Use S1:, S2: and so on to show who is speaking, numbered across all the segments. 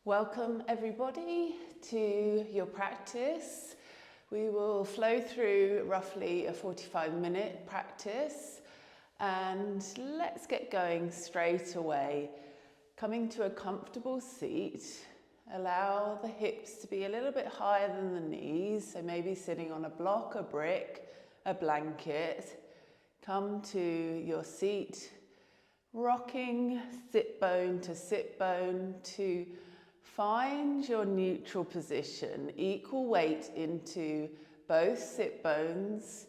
S1: Welcome everybody to your practice. We will flow through roughly a 45-minute practice and let's get going straight away. Coming to a comfortable seat, allow the hips to be a little bit higher than the knees, so maybe sitting on a block, a brick, a blanket. Come to your seat, rocking sit bone to find your neutral position, equal weight into both sit bones.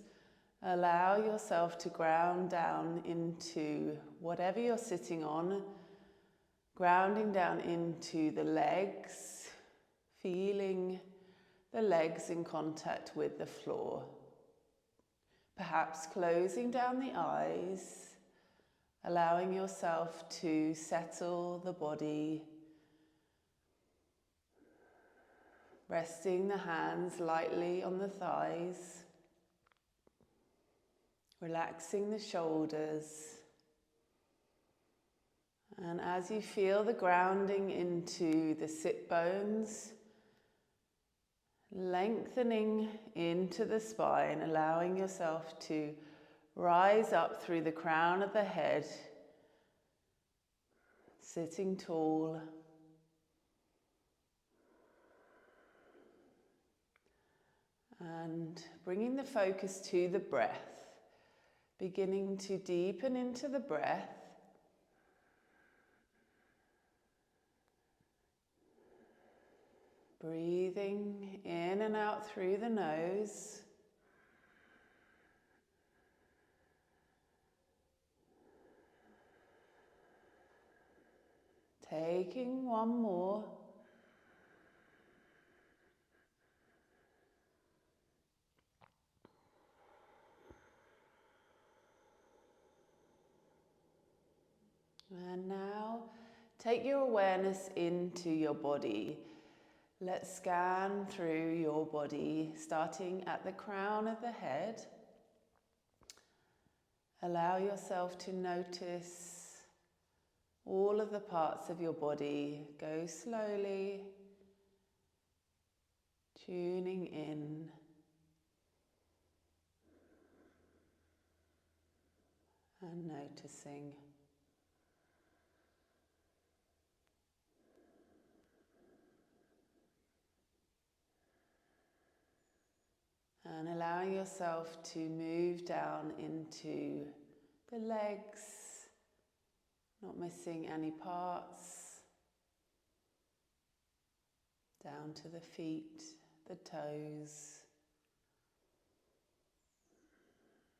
S1: Allow yourself to ground down into whatever you're sitting on, grounding down into the legs, feeling the legs in contact with the floor. Perhaps closing down the eyes, allowing yourself to settle the body, resting the hands lightly on the thighs, relaxing the shoulders. And as you feel the grounding into the sit bones, lengthening into the spine, allowing yourself to rise up through the crown of the head, sitting tall. And bringing the focus to the breath, beginning to deepen into the breath. Breathing in and out through the nose. Taking one more. And now take your awareness into your body. Let's scan through your body, starting at the crown of the head. Allow yourself to notice all of the parts of your body. Go slowly, tuning in. And noticing. And allowing yourself to move down into the legs, not missing any parts. Down to the feet, the toes.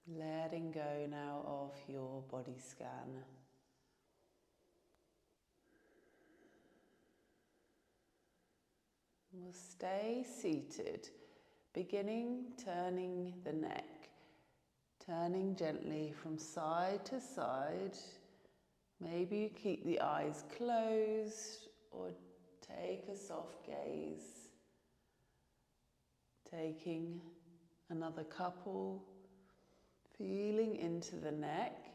S1: Letting go now of your body scan. We'll stay seated. Beginning turning the neck, turning gently from side to side. Maybe you keep the eyes closed or take a soft gaze. Taking another couple, feeling into the neck.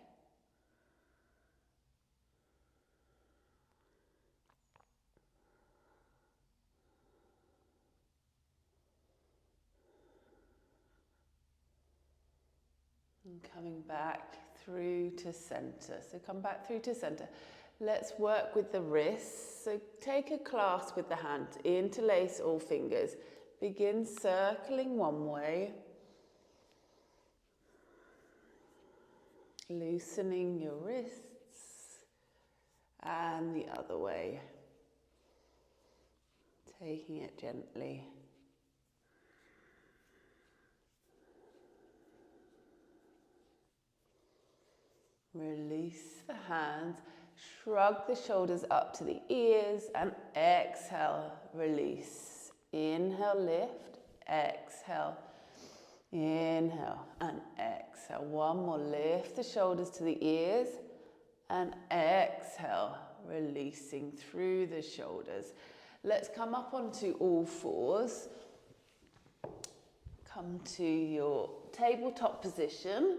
S1: And coming back through to center. So come back through to center. Let's work with the wrists. So take a clasp with the hand, interlace all fingers. Begin circling one way. Loosening your wrists. And the other way. Taking it gently. Release the hands, shrug the shoulders up to the ears and exhale, release. Inhale, lift, exhale, inhale and exhale. One more, lift the shoulders to the ears and exhale, releasing through the shoulders. Let's come up onto all fours. Come to your tabletop position.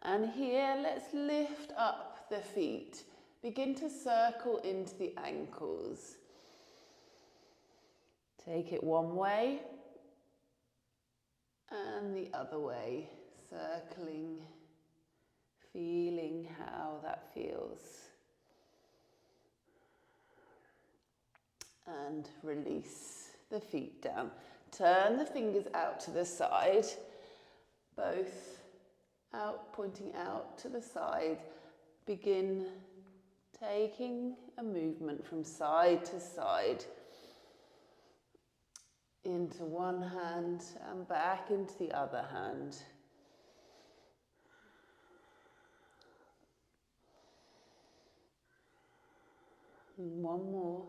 S1: And here, let's lift up the feet. Begin to circle into the ankles. Take it one way and the other way, circling, feeling how that feels. And release the feet down. Turn the fingers out to the side, both out, pointing out to the side. Begin taking a movement from side to side, into one hand and back into the other hand. And one more.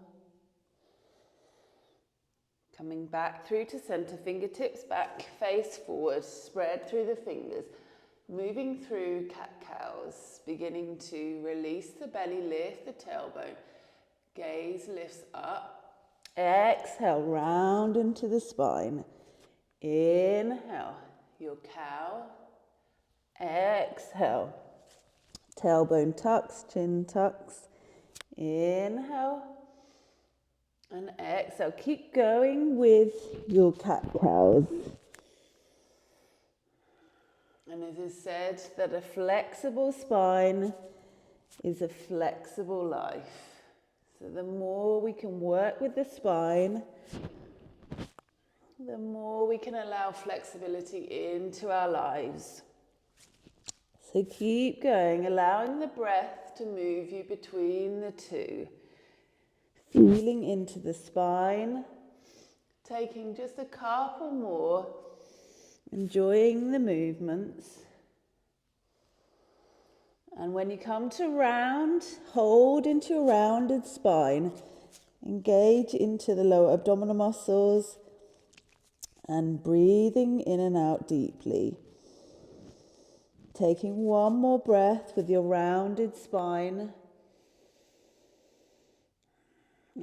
S1: Coming back through to center, fingertips back, face forward, spread through the fingers. Moving through cat-cows, beginning to release the belly, lift the tailbone. Gaze lifts up. Exhale, round into the spine. Inhale, your cow. Exhale, tailbone tucks, chin tucks. Inhale. And exhale, keep going with your cat-cows. And it is said that a flexible spine is a flexible life. So the more we can work with the spine, the more we can allow flexibility into our lives. So keep going, allowing the breath to move you between the two. Feeling into the spine, taking just a couple more, enjoying the movements. And when you come to round, hold into a rounded spine, engage into the lower abdominal muscles and breathing in and out deeply. Taking one more breath with your rounded spine.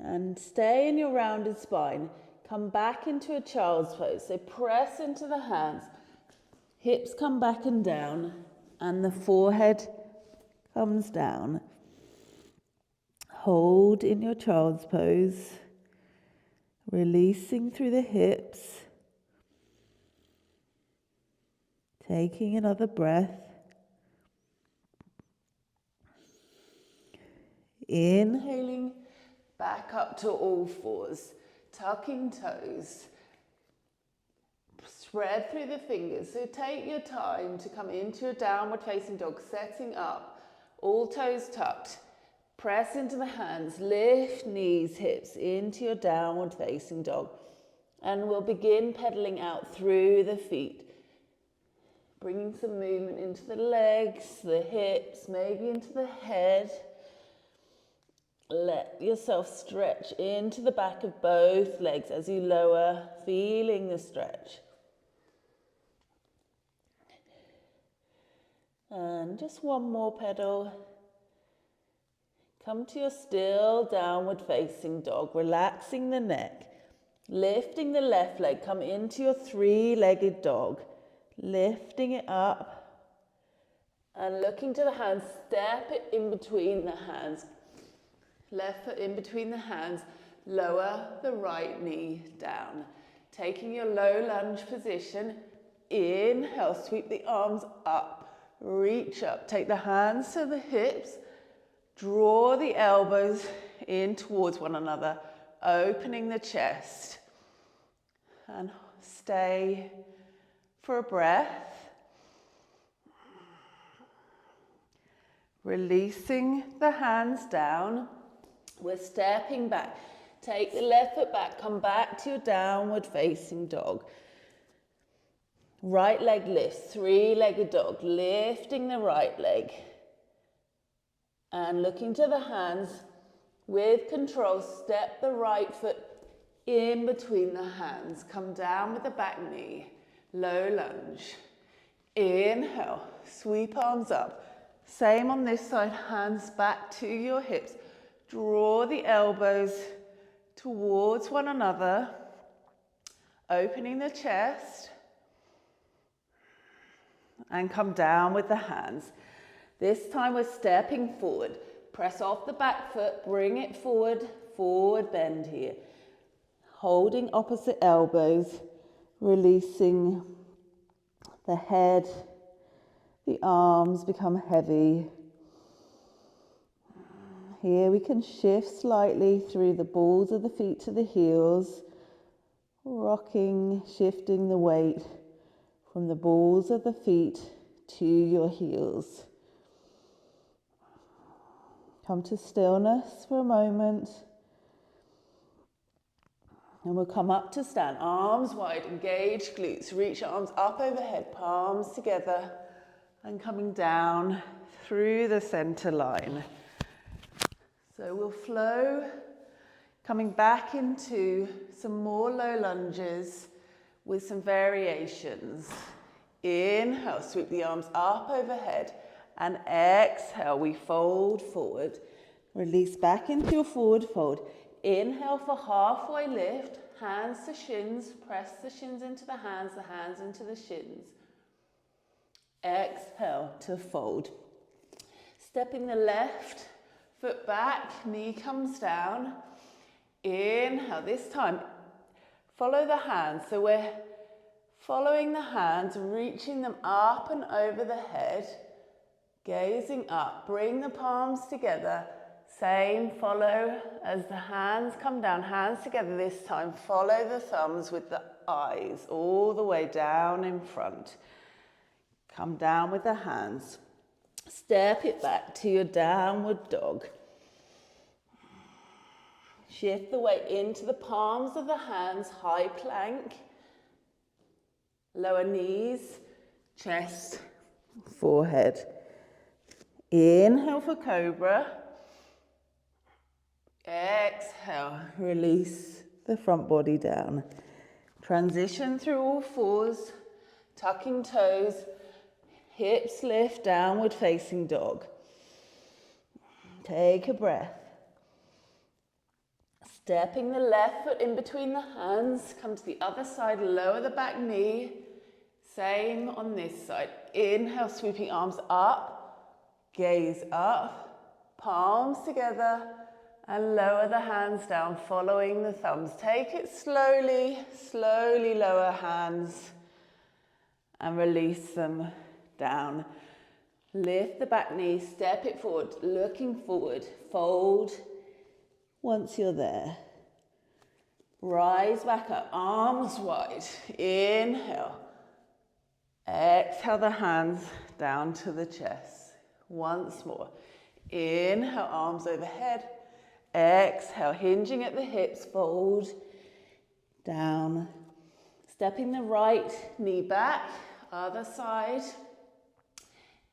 S1: And stay in your rounded spine. Come back into a child's pose. So press into the hands. Hips come back and down. And the forehead comes down. Hold in your child's pose. Releasing through the hips. Taking another breath. Inhaling. Back up to all fours, tucking toes, spread through the fingers. So take your time to come into a downward facing dog, setting up, all toes tucked. Press into the hands, lift knees, hips into your downward facing dog. And we'll begin pedaling out through the feet, bringing some movement into the legs, the hips, maybe into the head. Let yourself stretch into the back of both legs as you lower, feeling the stretch. And just one more pedal. Come to your still downward facing dog, relaxing the neck. Lifting the left leg, come into your three-legged dog. Lifting it up. And looking to the hands, step it in between the hands. Left foot in between the hands, lower the right knee down. Taking your low lunge position, inhale, sweep the arms up, reach up. Take the hands to the hips, draw the elbows in towards one another, opening the chest. And stay for a breath. Releasing the hands down. We're stepping back. Take the left foot back. Come back to your downward facing dog. Right leg lifts. Three-legged dog. Lifting the right leg. And looking to the hands. With control, step the right foot in between the hands. Come down with the back knee. Low lunge. Inhale. Sweep arms up. Same on this side. Hands back to your hips. Draw the elbows towards one another, opening the chest, and come down with the hands. This time we're stepping forward. Press off the back foot, bring it forward, forward bend here.
S2: Holding opposite elbows, releasing the head, the arms become heavy. Here we can shift slightly through the balls of the feet to the heels, rocking, shifting the weight from the balls of the feet to your heels. Come to stillness for a moment. And we'll come up to stand, arms wide, engage glutes, reach arms up overhead, palms together, and coming down through the center line. So we'll flow, coming back into some more low lunges with some variations. Inhale, sweep the arms up overhead, and exhale, we fold forward. Release back into your forward fold. Inhale for halfway lift, hands to shins, press the shins into the hands into the shins. Exhale to fold. Stepping the left foot back, knee comes down. Inhale, this time follow the hands. So we're following the hands, reaching them up and over the head, gazing up. Bring the palms together. Same, follow as the hands come down, hands together this time. Follow the thumbs with the eyes all the way down in front. Come down with the hands. Step it back to your downward dog. Shift the weight into the palms of the hands, high plank. Lower knees, chest, forehead. Inhale for cobra. Exhale, release the front body down. Transition through all fours, tucking toes, hips lift, downward facing dog. Take a breath. Stepping the left foot in between the hands, come to the other side, lower the back knee. Same on this side. Inhale, sweeping arms up, gaze up, palms together, and lower the hands down, following the thumbs. Take it slowly, slowly lower hands and release them down. Lift the back knee, step it forward, looking forward, fold once you're there. Rise back up, arms wide. Inhale. Exhale the hands down to the chest. Once more. Inhale, arms overhead. Exhale, hinging at the hips, fold down. Stepping the right knee back, other side.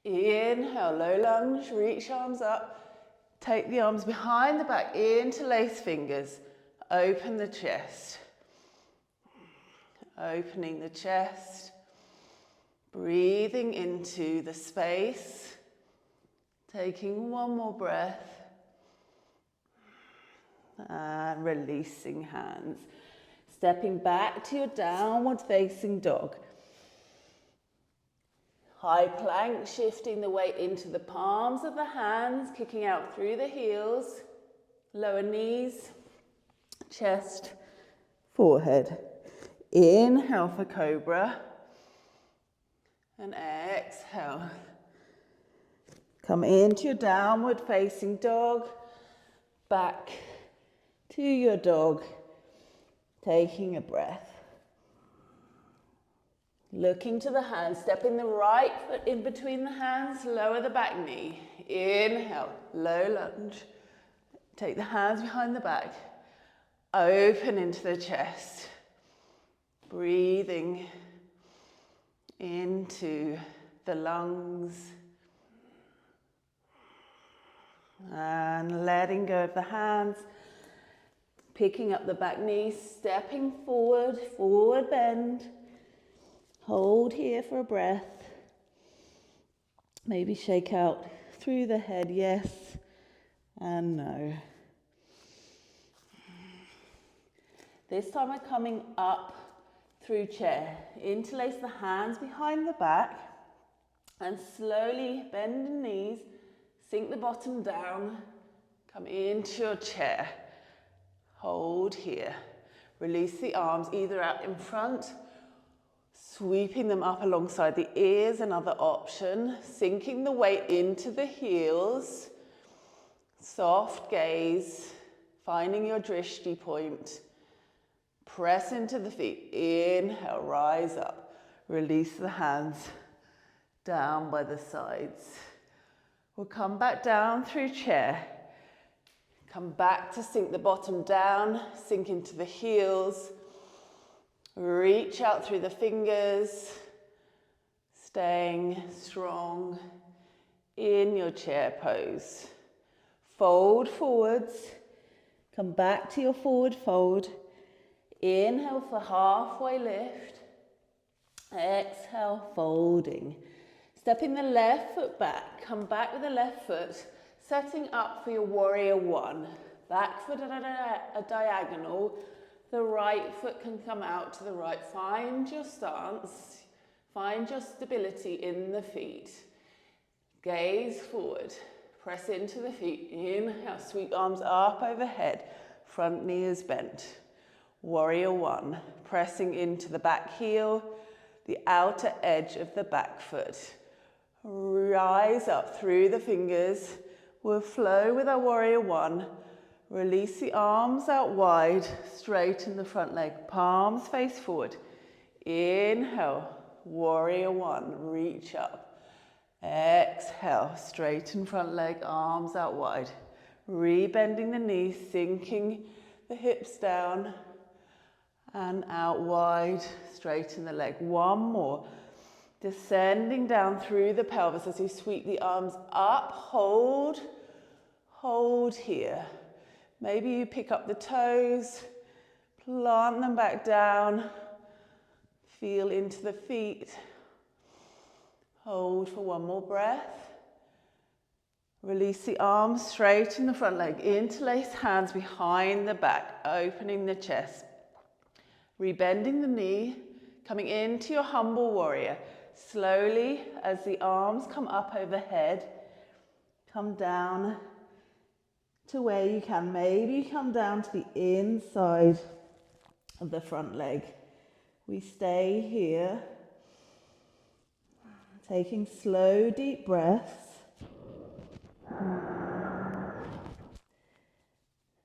S2: Inhale, low lunge, reach arms up. Take the arms behind the back, interlace fingers. Open the chest. Opening the chest. Breathing into the space. Taking one more breath. And releasing hands. Stepping back to your downward facing dog. High plank, shifting the weight into the palms of the hands, kicking out through the heels, lower knees, chest, forehead. Inhale for cobra. And exhale. Come into your downward facing dog. Back to your dog, taking a breath. Looking to the hands, stepping the right foot in between the hands, lower the back knee. Inhale, low lunge. Take the hands behind the back. Open into the chest. Breathing into the lungs. And letting go of the hands. Picking up the back knee, stepping forward, forward bend. Hold here for a breath. Maybe shake out through the head, yes and no. This time we're coming up through chair. Interlace the hands behind the back and slowly bend the knees, sink the bottom down, come into your chair. Hold here. Release the arms either out in front, sweeping them up alongside the ears, another option. Sinking the weight into the heels. Soft gaze, finding your drishti point. Press into the feet. Inhale, rise up. Release the hands down by the sides. We'll come back down through chair. Come back to sink the bottom down, sink into the heels. Reach out through the fingers, staying strong in your chair pose. Fold forwards, come back to your forward fold. Inhale for halfway lift. Exhale, folding. Stepping the left foot back, come back with the left foot, setting up for your warrior one. Back foot at a diagonal, the right foot can come out to the right. Find your stance, find your stability in the feet. Gaze forward, press into the feet. Inhale, sweep arms up overhead, front knee is bent. Warrior one, pressing into the back heel, the outer edge of the back foot. Rise up through the fingers. We'll flow with our warrior one. Release the arms out wide, straighten the front leg, palms face forward. Inhale, warrior one, reach up. Exhale, straighten front leg, arms out wide. Rebending the knees, sinking the hips down and out wide, straighten the leg. One more. Descending down through the pelvis as you sweep the arms up, hold here. Maybe you pick up the toes, plant them back down, feel into the feet. Hold for one more breath. Release the arms, straighten the front leg, interlace hands behind the back, opening the chest. Rebending the knee, coming into your humble warrior. Slowly, as the arms come up overhead, come down to where you can. Maybe come down to the inside of the front leg. We stay here, taking slow, deep breaths.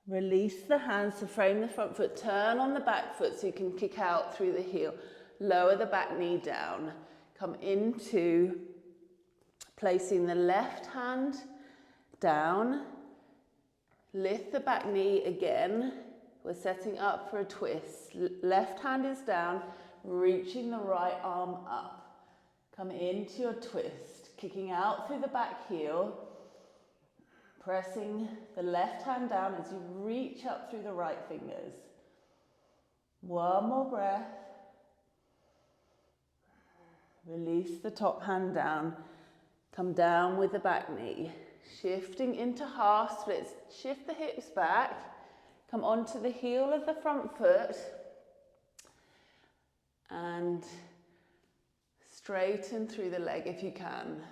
S2: Release the hands to frame the front foot. Turn on the back foot so you can kick out through the heel. Lower the back knee down. Come into placing the left hand down. Lift the back knee again. We're setting up for a twist. Left hand is down, reaching the right arm up. Come into your twist, kicking out through the back heel. Pressing the left hand down as you reach up through the right fingers. One more breath. Release the top hand down. Come down with the back knee. Shifting into half splits. Shift the hips back. Come onto the heel of the front foot. And straighten through the leg if you can.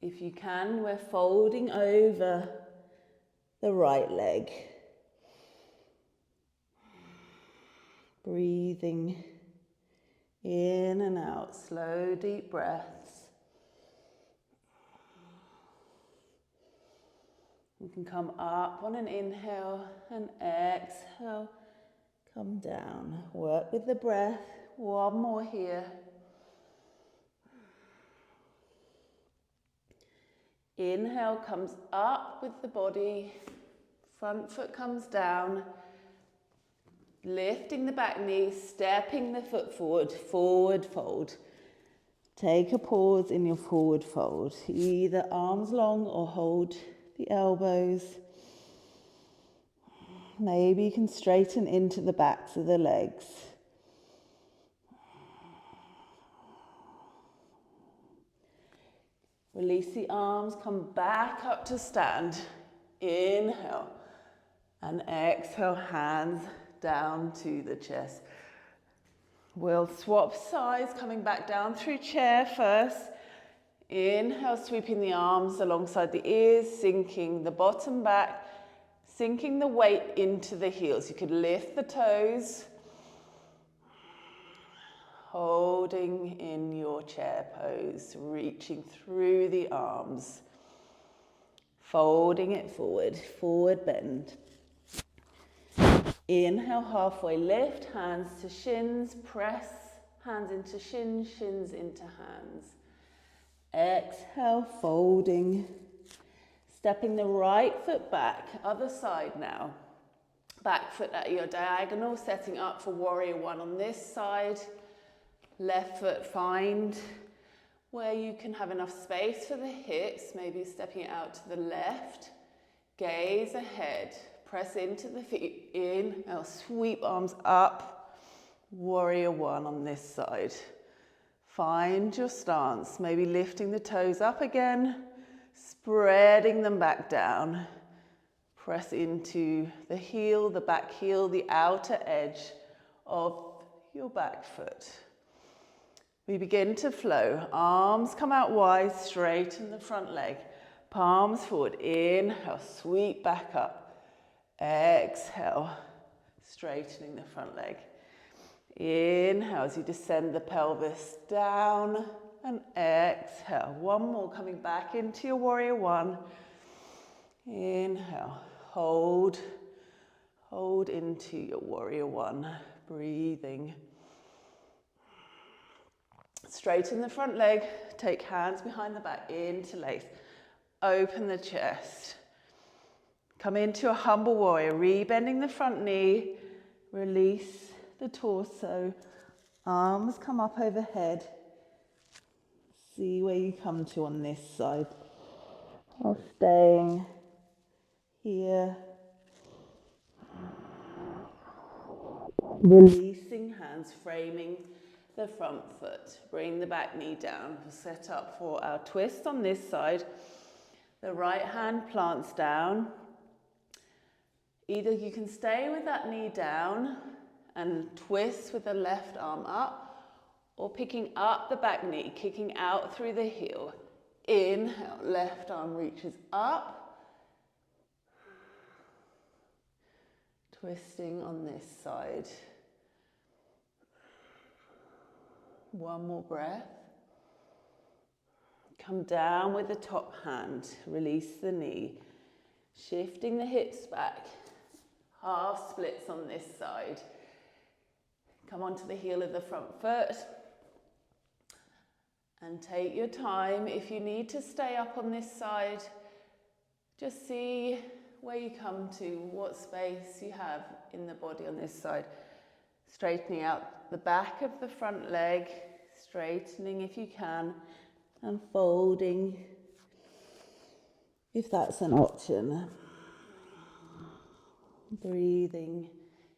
S2: If you can, we're folding over the right leg. Breathing in and out, slow, deep breaths. You can come up on an inhale and exhale, come down. Work with the breath, one more here. Inhale comes up with the body, front foot comes down, lifting the back knee, stepping the foot forward, forward fold. Take a pause in your forward fold, either arms long or hold the elbows. Maybe you can straighten into the backs of the legs. Release the arms, come back up to stand. Inhale and exhale, hands down to the chest. We'll swap sides, coming back down through chair first. Inhale, sweeping the arms alongside the ears, sinking the bottom back, sinking the weight into the heels. You could lift the toes, holding in your chair pose, reaching through the arms, folding it forward, forward bend. Inhale, halfway lift, hands to shins, press hands into shins, shins into hands. Exhale, folding, stepping the right foot back, other side now. Back foot at your diagonal, setting up for warrior one on this side. Left foot, find where you can have enough space for the hips, maybe stepping it out to the left. Gaze ahead, press into the feet, inhale, sweep arms up. Warrior one on this side. Find your stance, maybe lifting the toes up again, spreading them back down. Press into the heel, the back heel, the outer edge of your back foot. We begin to flow. Arms come out wide, straighten the front leg. Palms forward, inhale, sweep back up. Exhale, straightening the front leg. Inhale as you descend the pelvis down and exhale. One more, coming back into your warrior one. Inhale, hold into your warrior one, breathing. Straighten the front leg, take hands behind the back, interlace. Open the chest. Come into a humble warrior, rebending the front knee, release the torso, arms come up overhead. See where you come to on this side. Or staying here. Releasing hands, framing the front foot. Bring the back knee down. We'll set up for our twist on this side. The right hand plants down. Either you can stay with that knee down and twist with the left arm up, or picking up the back knee, kicking out through the heel. Inhale, left arm reaches up. Twisting on this side. One more breath. Come down with the top hand, release the knee. Shifting the hips back, half splits on this side. Come onto the heel of the front foot. And take your time. If you need to stay up on this side, just see where you come to, what space you have in the body on this side. Straightening out the back of the front leg, straightening if you can, and folding if that's an option. Breathing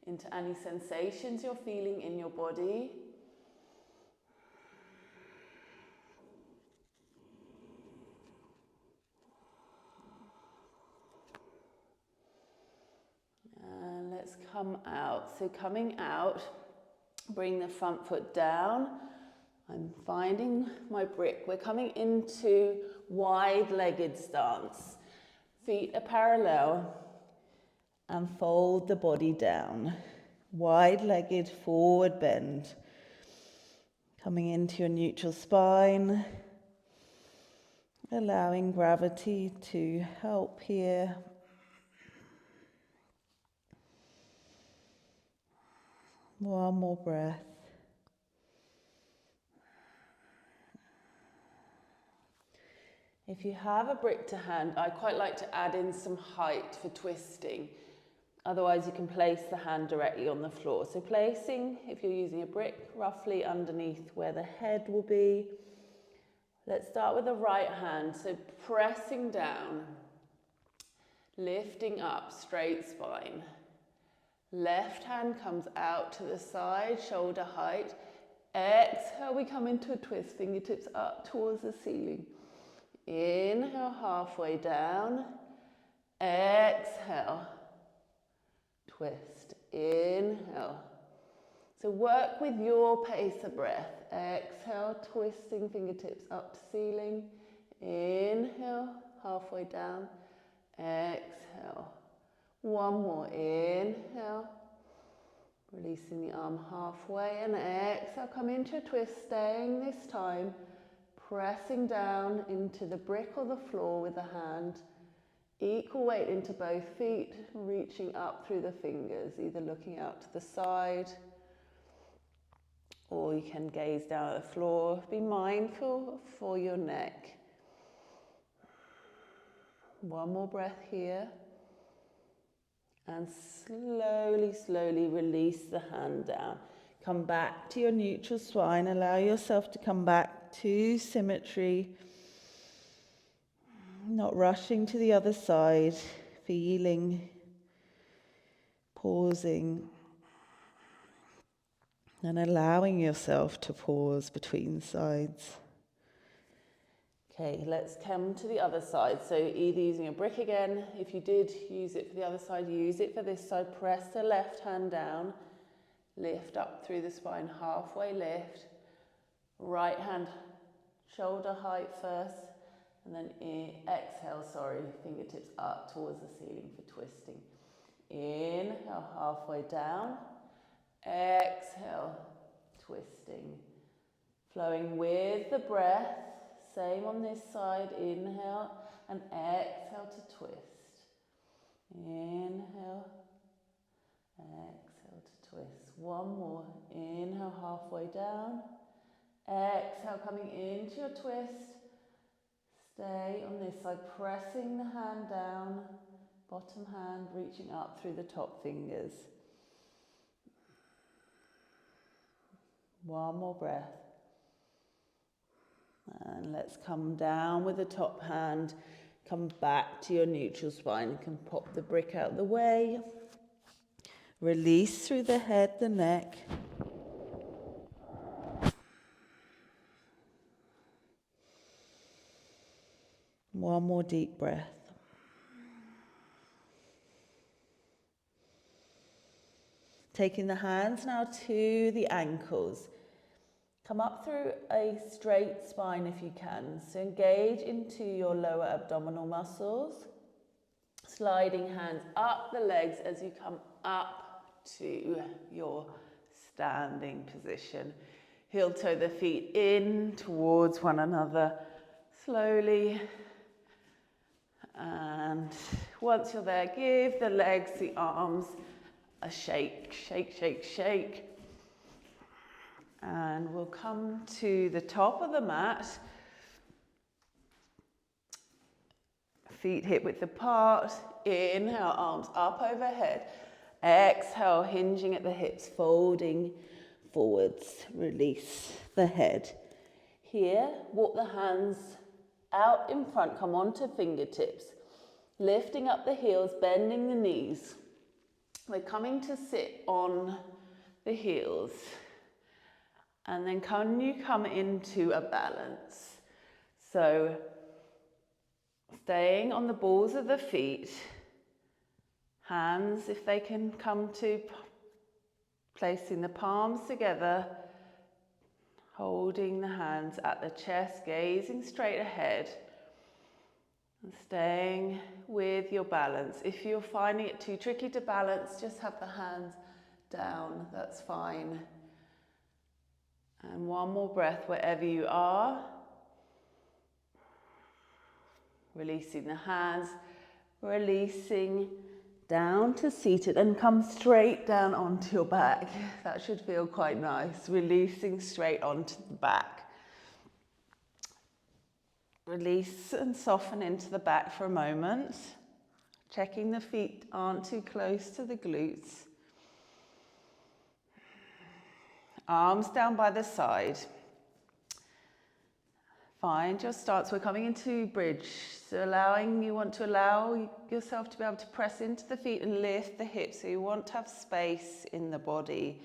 S2: into any sensations you're feeling in your body. And let's come out. So coming out, bring the front foot down. I'm finding my brick. We're coming into wide-legged stance. Feet are parallel and fold the body down. Wide-legged forward bend. Coming into your neutral spine. Allowing gravity to help here. One more breath. If you have a brick to hand, I quite like to add in some height for twisting. Otherwise, you can place the hand directly on the floor. So placing, if you're using a brick, roughly underneath where the head will be. Let's start with the right hand. So pressing down, lifting up, straight spine. Left hand comes out to the side, shoulder height. Exhale, we come into a twist, fingertips up towards the ceiling. Inhale, halfway down. Exhale, twist. Inhale. So work with your pace of breath. Exhale, twisting fingertips up to ceiling. Inhale, halfway down. Exhale. One more, inhale. Releasing the arm halfway and exhale, come into a twist, staying this time, pressing down into the brick or the floor with the hand. Equal weight into both feet, reaching up through the fingers, either looking out to the side or you can gaze down at the floor. Be mindful for your neck. One more breath here. And slowly, slowly release the hand down. Come back to your neutral spine. Allow yourself to come back to symmetry. Not rushing to the other side. Feeling. Pausing. And allowing yourself to pause between sides. Okay, let's come to the other side. So either using a brick again, if you did use it for the other side, use it for this side. Press the left hand down, lift up through the spine, halfway lift. Right hand, shoulder height first, and then exhale, fingertips up towards the ceiling for twisting. Inhale, halfway down. Exhale, twisting. Flowing with the breath. Same on this side, inhale and exhale to twist. Inhale, exhale to twist. One more, inhale halfway down. Exhale, coming into your twist. Stay on this side, pressing the hand down, bottom hand reaching up through the top fingers. One more breath. And let's come down with the top hand, come back to your neutral spine. You can pop the brick out of the way. Release through the head, the neck. One more deep breath. Taking the hands now to the ankles. Come up through a straight spine if you can. So engage into your lower abdominal muscles. Sliding hands up the legs as you come up to your standing position. Heel toe the feet in towards one another slowly. And once you're there, give the legs, the arms a shake, shake, shake, shake. And we'll come to the top of the mat. Feet hip width apart. Inhale, arms up overhead. Exhale, hinging at the hips, folding forwards. Release the head. Here, walk the hands out in front, come onto fingertips. Lifting up the heels, bending the knees. We're coming to sit on the heels. And then can you come into a balance? So staying on the balls of the feet, hands if they can come to placing the palms together, holding the hands at the chest, gazing straight ahead and staying with your balance. If you're finding it too tricky to balance, just have the hands down, that's fine. And one more breath wherever you are. Releasing the hands, releasing down to seated and come straight down onto your back. That should feel quite nice. Releasing straight onto the back. Release and soften into the back for a moment. Checking the feet aren't too close to the glutes. Arms down by the side. Find your stance. We're coming into bridge. So you want to allow yourself to be able to press into the feet and lift the hips. So you want to have space in the body.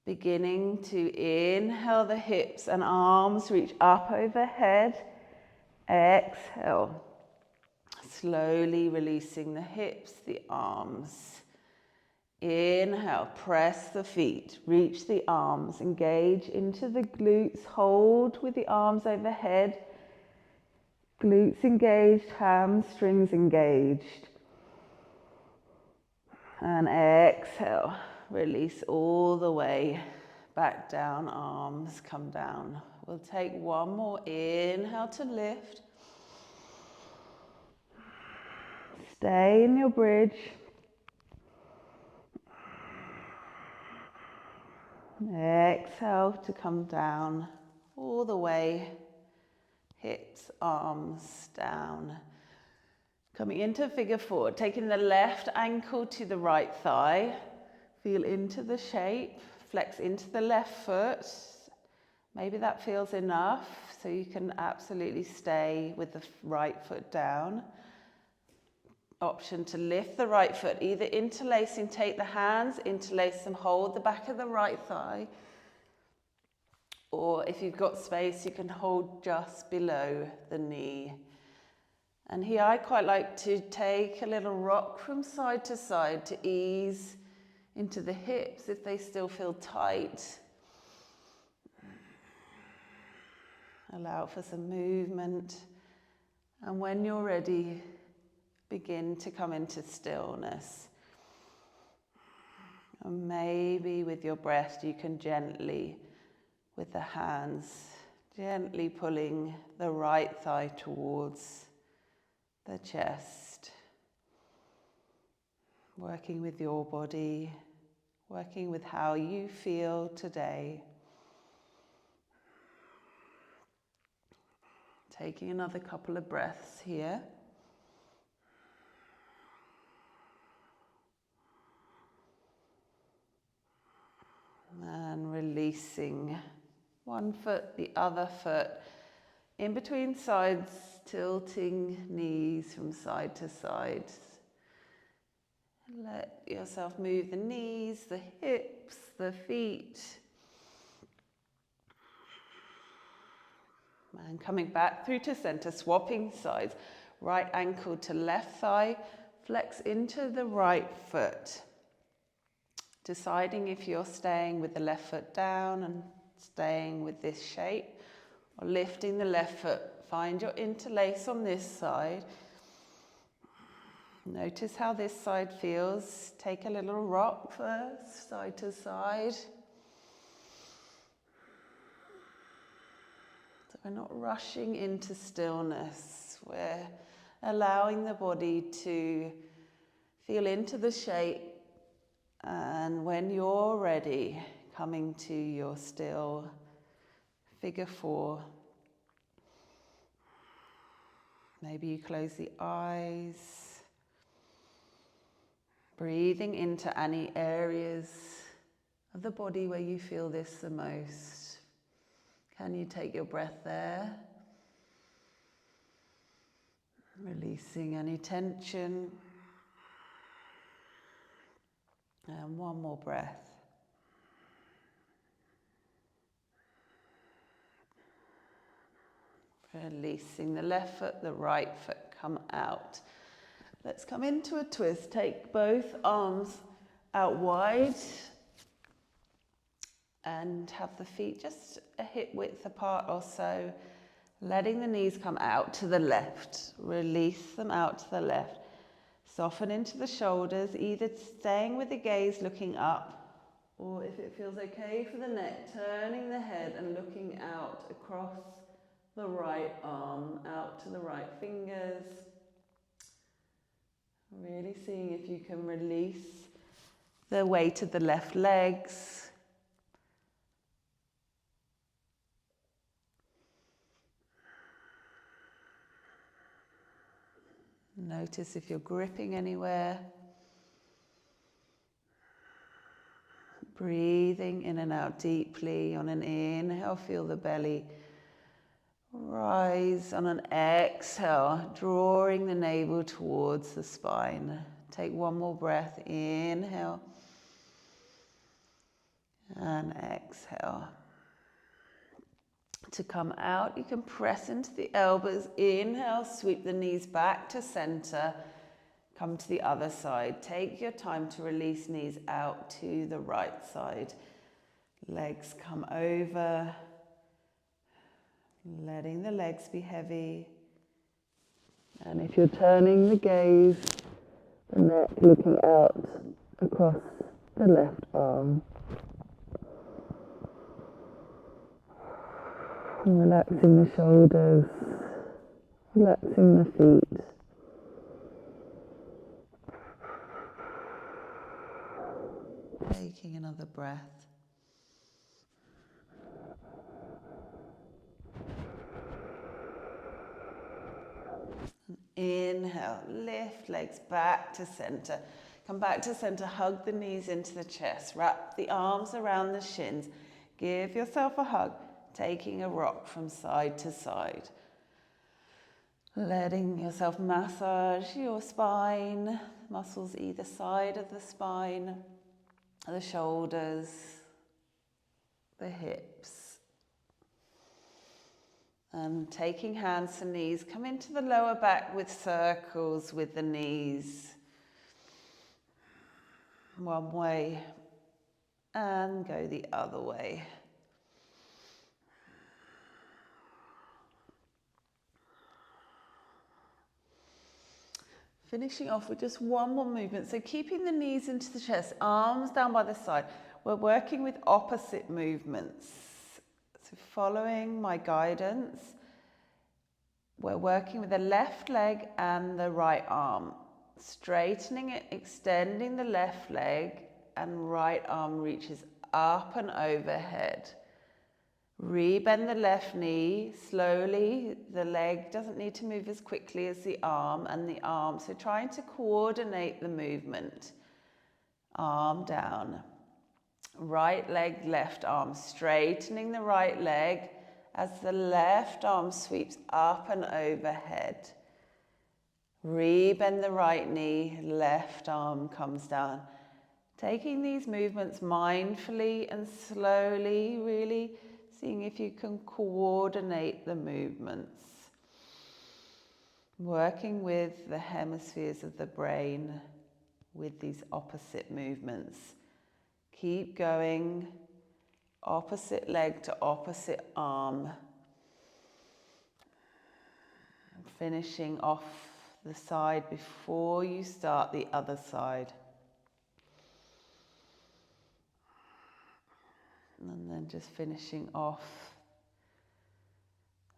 S2: Beginning to inhale the hips and arms reach up overhead. Exhale. Slowly releasing the hips, the arms. Inhale, press the feet, reach the arms, engage into the glutes, hold with the arms overhead, glutes engaged, hamstrings engaged. And exhale, release all the way back down, arms come down. We'll take one more inhale to lift. Stay in your bridge. Exhale to come down all the way, hips, arms down. Coming into figure four, taking the left ankle to the right thigh. Feel into the shape, flex into the left foot. Maybe that feels enough, so you can absolutely stay with the right foot down. Option to lift the right foot, either interlacing, take the hands, interlace them, hold the back of the right thigh. Or if you've got space, you can hold just below the knee. And here I quite like to take a little rock from side to side to ease into the hips if they still feel tight. Allow for some movement. And when you're ready, begin to come into stillness. And maybe with your breath, you can gently, with the hands, gently pulling the right thigh towards the chest. Working with your body, working with how you feel today. Taking another couple of breaths here. And releasing one foot, the other foot, in between sides, tilting knees from side to side. Let yourself move the knees, the hips, the feet. And coming back through to center, swapping sides. Right ankle to left thigh, flex into the right foot. Deciding if you're staying with the left foot down and staying with this shape, or lifting the left foot. Find your interlace on this side. Notice how this side feels. Take a little rock first, side to side. So we're not rushing into stillness. We're allowing the body to feel into the shape. And when you're ready, coming to your still figure four. Maybe you close the eyes. Breathing into any areas of the body where you feel this the most. Can you take your breath there? Releasing any tension. And one more breath. Releasing the left foot, the right foot, come out. Let's come into a twist. Take both arms out wide and have the feet just a hip width apart or so. Letting the knees come out to the left. Release them out to the left. Soften into the shoulders, either staying with the gaze looking up, or if it feels okay for the neck, turning the head and looking out across the right arm, out to the right fingers. Really seeing if you can release the weight of the left legs. Notice if you're gripping anywhere. Breathing in and out deeply. On an inhale, feel the belly rise. On an exhale, drawing the navel towards the spine. Take one more breath. Inhale and exhale. To come out, you can press into the elbows. Inhale, sweep the knees back to center. Come to the other side. Take your time to release knees out to the right side. Legs come over. Letting the legs be heavy. And if you're turning the gaze, the neck looking out across the left arm. And relaxing the shoulders, relaxing the feet. Taking another breath. Inhale, lift legs back to center. Come back to center, hug the knees into the chest. Wrap the arms around the shins. Give yourself a hug, taking a rock from side to side. Letting yourself massage your spine, muscles either side of the spine, the shoulders, the hips. And taking hands to knees, come into the lower back with circles with the knees. One way and go the other way. Finishing off with just one more movement. So keeping the knees into the chest, arms down by the side. We're working with opposite movements. So following my guidance, we're working with the left leg and the right arm. Straightening it, extending the left leg, and right arm reaches up and overhead. Rebend the left knee slowly. The leg doesn't need to move as quickly as the arm, and the arm. So trying to coordinate the movement. Arm down. Right leg, left arm. Straightening the right leg as the left arm sweeps up and overhead. Rebend the right knee, left arm comes down. Taking these movements mindfully and slowly, really seeing if you can coordinate the movements. Working with the hemispheres of the brain with these opposite movements. Keep going, opposite leg to opposite arm. Finishing off the side before you start the other side. And then just finishing off.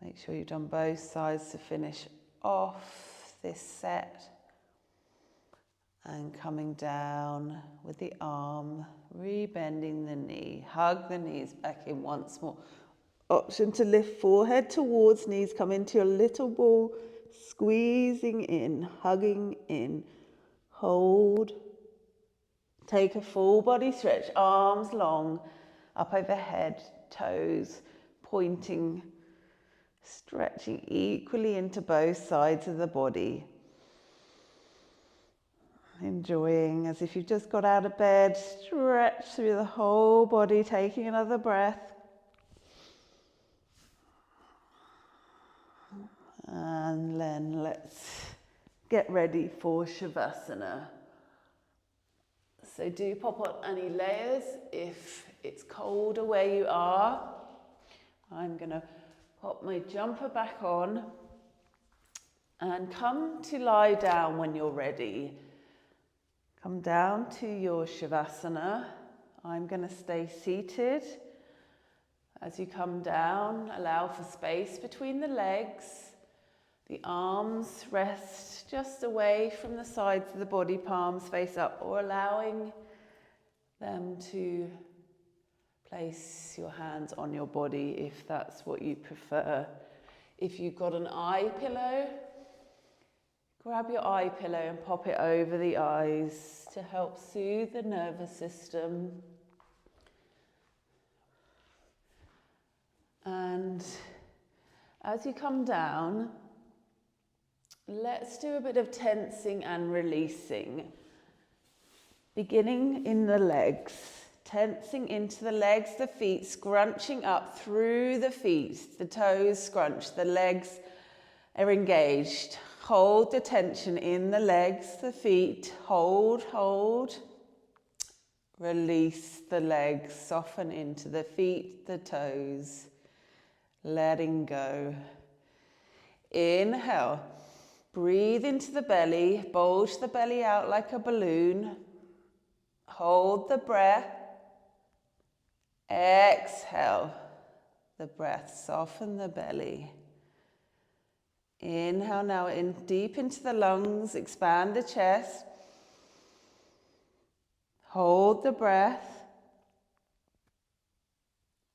S2: Make sure you've done both sides to finish off this set. And coming down with the arm, rebending the knee. Hug the knees back in once more. Option to lift forehead towards knees. Come into your little ball. Squeezing in, hugging in. Hold. Take a full body stretch, arms long, up overhead, toes pointing, stretching equally into both sides of the body. Enjoying as if you've just got out of bed, stretch through the whole body, taking another breath. And then let's get ready for Shavasana. So do pop on any layers if it's colder where you are. I'm going to pop my jumper back on and come to lie down when you're ready. Come down to your Shavasana. I'm going to stay seated. As you come down, allow for space between the legs. The arms rest just away from the sides of the body, palms face up, or allowing them to place your hands on your body if that's what you prefer. If you've got an eye pillow, grab your eye pillow and pop it over the eyes to help soothe the nervous system. And as you come down, let's do a bit of tensing and releasing. Beginning in the legs, tensing into the legs, the feet, scrunching up through the feet, the toes scrunch, the legs are engaged. Hold the tension in the legs, the feet, hold, hold. Release the legs, soften into the feet, the toes, letting go. Inhale. Breathe into the belly, bulge the belly out like a balloon. Hold the breath. Exhale the breath. Soften the belly. Inhale now in deep into the lungs. Expand the chest. Hold the breath.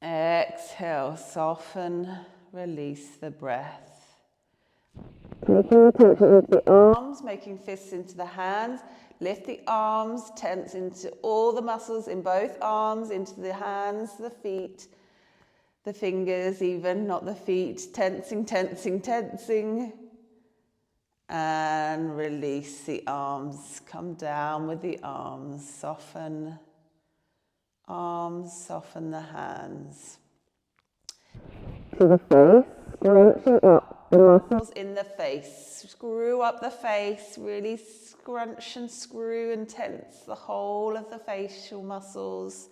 S2: Exhale, soften, release the breath. Taking your attention into the arms, making fists into the hands. Lift the arms, tense into all the muscles in both arms, into the hands, the feet, the fingers even, not the feet. Tensing, tensing, tensing. And release the arms. Come down with the arms. Soften. Arms, soften the hands. To the face, scrunching up the muscles in the face. Screw up the face, really scrunch and screw and tense the whole of the facial muscles.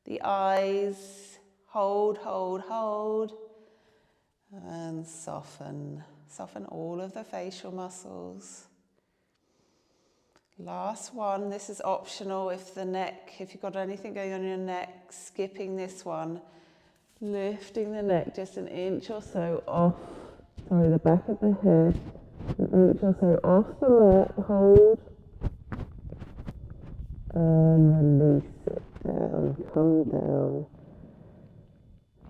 S2: The eyes, hold, hold, hold. And soften. Soften all of the facial muscles. Last one, this is optional if you've got anything going on in your neck, skipping this one. Lifting the neck just an inch or so off, the back of the head, an inch or so off the mat, hold, and release it down, come down,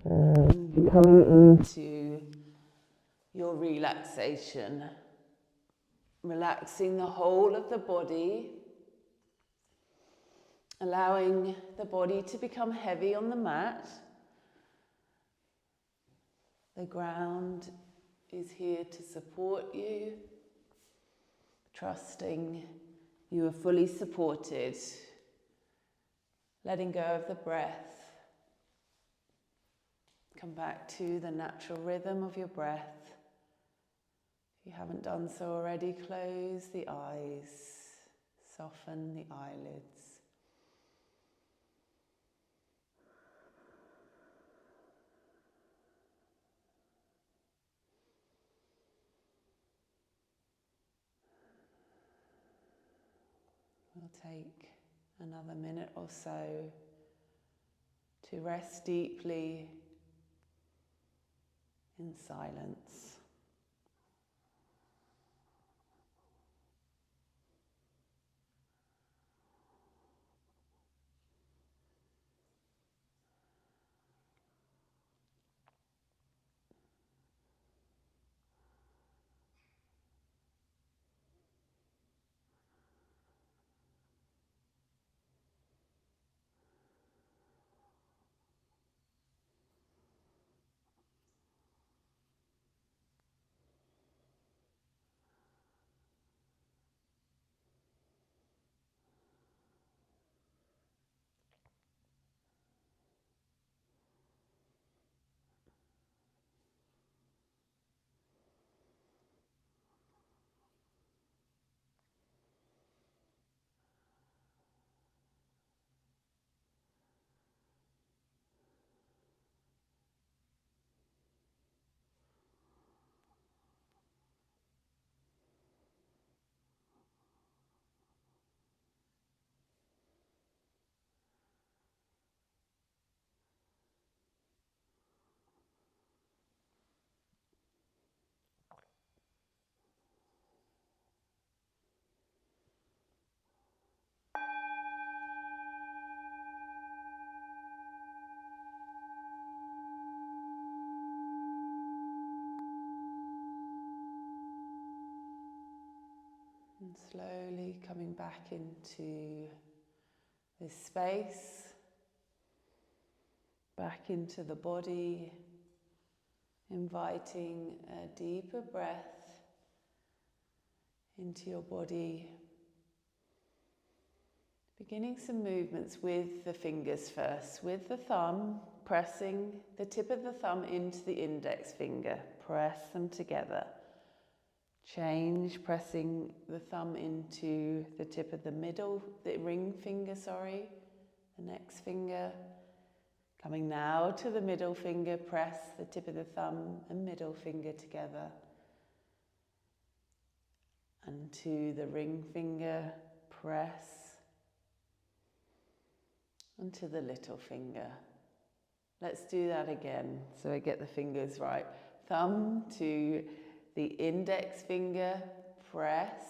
S2: and coming into your relaxation. Relaxing the whole of the body, allowing the body to become heavy on the mat. The ground is here to support you, trusting you are fully supported, letting go of the breath. Come back to the natural rhythm of your breath. If you haven't done so already, close the eyes, soften the eyelids. We'll take another minute or so to rest deeply in silence. And slowly coming back into this space, back into the body, inviting a deeper breath into your body. Beginning some movements with the fingers first, with the thumb, pressing the tip of the thumb into the index finger. Press them together. Change, pressing the thumb into the tip of the ring finger, the next finger. Coming now to the middle finger, press the tip of the thumb and middle finger together. And to the ring finger, press.
S1: onto the little finger. Let's do that again so I get the fingers right. Thumb to the index finger, press.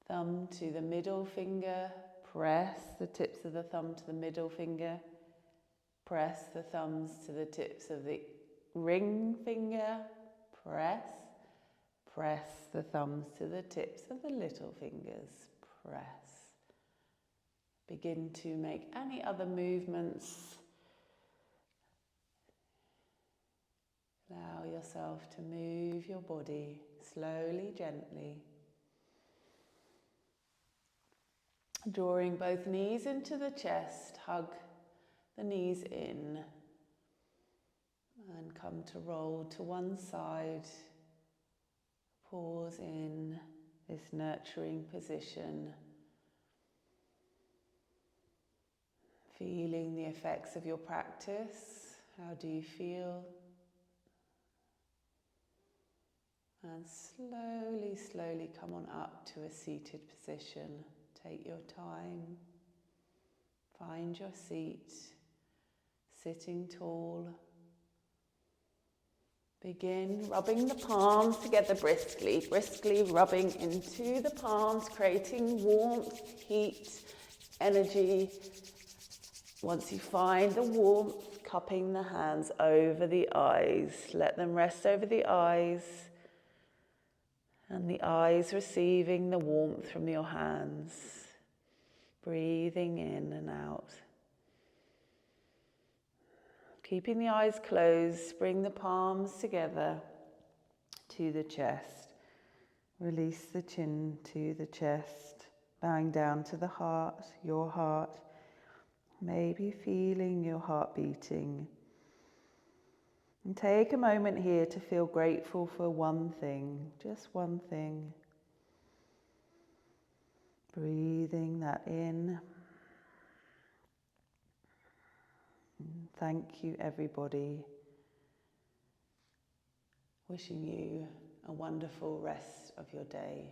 S1: Thumb to the middle finger, press the tips of the thumb to the middle finger. Press the thumbs to the tips of the ring finger, press. Press the thumbs to the tips of the little fingers, press. Begin to make any other movements. Allow yourself to move your body slowly, gently. Drawing both knees into the chest, hug the knees in and come to roll to one side. Pause in this nurturing position. Feeling the effects of your practice. How do you feel? And slowly, slowly come on up to a seated position. Take your time. Find your seat. Sitting tall. Begin rubbing the palms together briskly, briskly rubbing into the palms, creating warmth, heat, energy. Once you find the warmth, cupping the hands over the eyes. Let them rest over the eyes, and the eyes receiving the warmth from your hands. Breathing in and out. Keeping the eyes closed, bring the palms together to the chest. Release the chin to the chest, bowing down to the heart, your heart. Maybe feeling your heart beating. And take a moment here to feel grateful for one thing, just one thing. Breathing that in. Thank you, everybody. Wishing you a wonderful rest of your day.